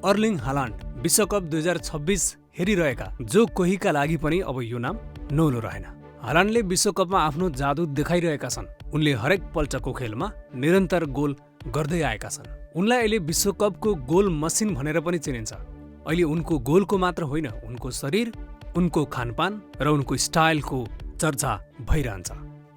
अर्लिङ हालान्ड विश्वकप 2026 हेरिरहेका जो कोहीका लागि पनि अब यो नाम नौलो रहेन। हालान्डले विश्वकपमा आफ्नो जादु देखाइरहेका छन्। उनले हरेक पल्टको खेलमा निरन्तर गोल गर्दै आएका छन्। उनलाई अहिले विश्वकपको गोल मसिन भनेर पनि चिनिन्छ। अहिले उनको गोलको मात्र होइन, उनको शरीर, उनको खानपान र उनको स्टाइलको चर्चा भइरहन्छ।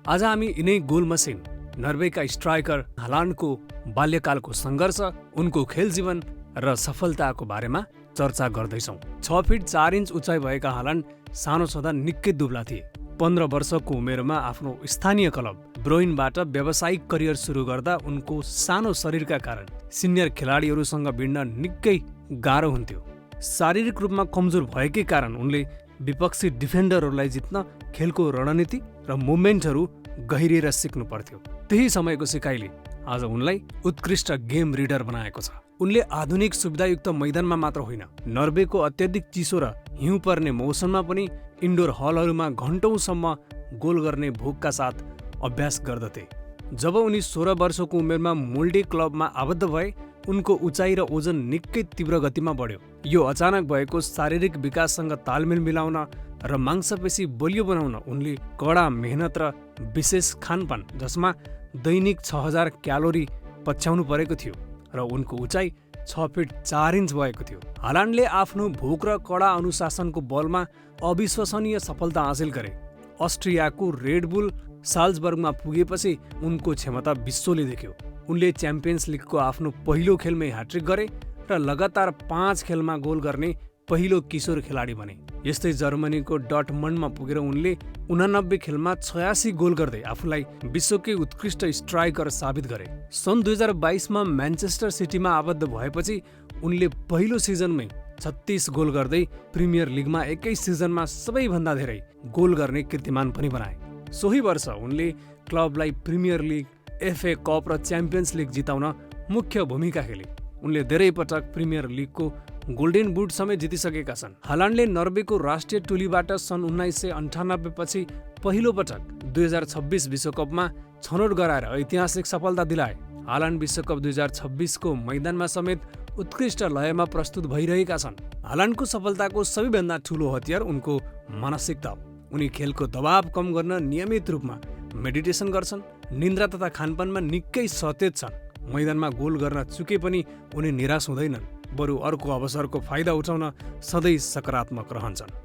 आज हामी यिनै गोल मसिन नर्वेका स्ट्राइकर हालान्डको बाल्यकालको सङ्घर्ष, उनको खेल जीवन र सफलताको बारेमा चर्चा गर्दैछौँ। 6 फिट 4 इन्च उचाइ भएका हालान्ड सानो छँदा निकै दुब्ला थिए। 15 वर्षको उमेरमा आफ्नो स्थानीय क्लब ब्रोइनबाट व्यावसायिक करियर सुरु गर्दा उनको सानो शरीरका कारण सिनियर खेलाडीहरूसँग भिड्न निकै गाह्रो हुन्थ्यो। शारीरिक रूपमा कमजोर भएकै कारण उनले विपक्षी डिफेन्डरहरूलाई जित्न खेलको रणनीति र मुभमेन्टहरू गहिरिएर सिक्नु पर्थ्यो। त्यही समयको सिकाइले आज उनलाई उत्कृष्ट गेम रिडर बनाएको छ। उनले आधुनिक सुविधायुक्त मैदानमा मात्र होइन, नर्वेको अत्यधिक चिसो र हिउँ पर्ने मौसममा पनि इन्डोर हलहरूमा घण्टौँसम्म गोल गर्ने भोकका साथ अभ्यास गर्दथे। जब उनी 16 वर्षको उमेरमा मोल्डे क्लबमा आबद्ध भए, उनको उचाइ र ओजन निकै तीव्र गतिमा बढ्यो। यो अचानक भएको शारीरिक विकाससँग तालमेल मिलाउन र मांसपेशी बलियो बनाउन उनले कडा मेहनत र विशेष खानपान, जसमा दैनिक 6000 क्यालोरी पछ्याउनु परेको थियो, र उनको उचाइ 6 फिट 4 इन्च भएको थियो। हालान्डले आफ्नो भोक र कडा अनुशासनको बलमा अविश्वसनीय सफलता हासिल गरे। अस्ट्रियाको रेड बुल साल्जबर्गमा पुगेपछि उनको क्षमता विश्वले देख्यो। उनले च्याम्पियन्स लिगको आफ्नो पहिलो खेलमै ह्याट्रिक गरे र लगातार 5 खेलमा गोल गर्ने पहिलो किशोर खेलाडी बने। यस्तै जर्मनीको डटमन्डमा पुगेर उनले 89 खेलमा 86 गोल गर्दै आफूलाई विश्वकै उत्कृष्ट स्ट्राइकर साबित गरे। सन् 2022मा म्यान्चेस्टर सिटीमा आबद्ध भएपछि उनले पहिलो सिजनमै 36 गोल गर्दै प्रिमियर लिगमा एकै सिजनमा सबैभन्दा धेरै गोल गर्ने कीर्तिमान पनि बनाए। सोही वर्ष उनले क्लबलाई प्रिमियर लिग, एफए कप र च्याम्पियन्स लिग जिताउन मुख्य भूमिका खेले। उनले धेरै पटक प्रिमियर लिगको गोल्डेन बुट समेत जितिसकेका छन्। हालान्डले नर्वेको राष्ट्रिय टोलीबाट सन् 1998 पछि पहिलो पटक 2026 विश्वकपमा छनौट गराएर ऐतिहासिक सफलता दिलाए। हालान्ड विश्वकप 2026 को मैदानमा समेत उत्कृष्ट लयमा प्रस्तुत भइरहेका छन्। हालान्डको सफलताको सबैभन्दा ठूलो हतियार उनको मानसिकता हो। उनी खेलको दबाव कम गर्न नियमित रूपमा मेडिटेसन गर्छन्, निन्द्रा तथा खानपानमा निकै सचेत छन्। मैदानमा गोल गर्न चुके पनि उनी निराश हुँदैनन्, बरु अर्को अवसरको फाइदा उठाउन सधैँ सकारात्मक रहन्छन्।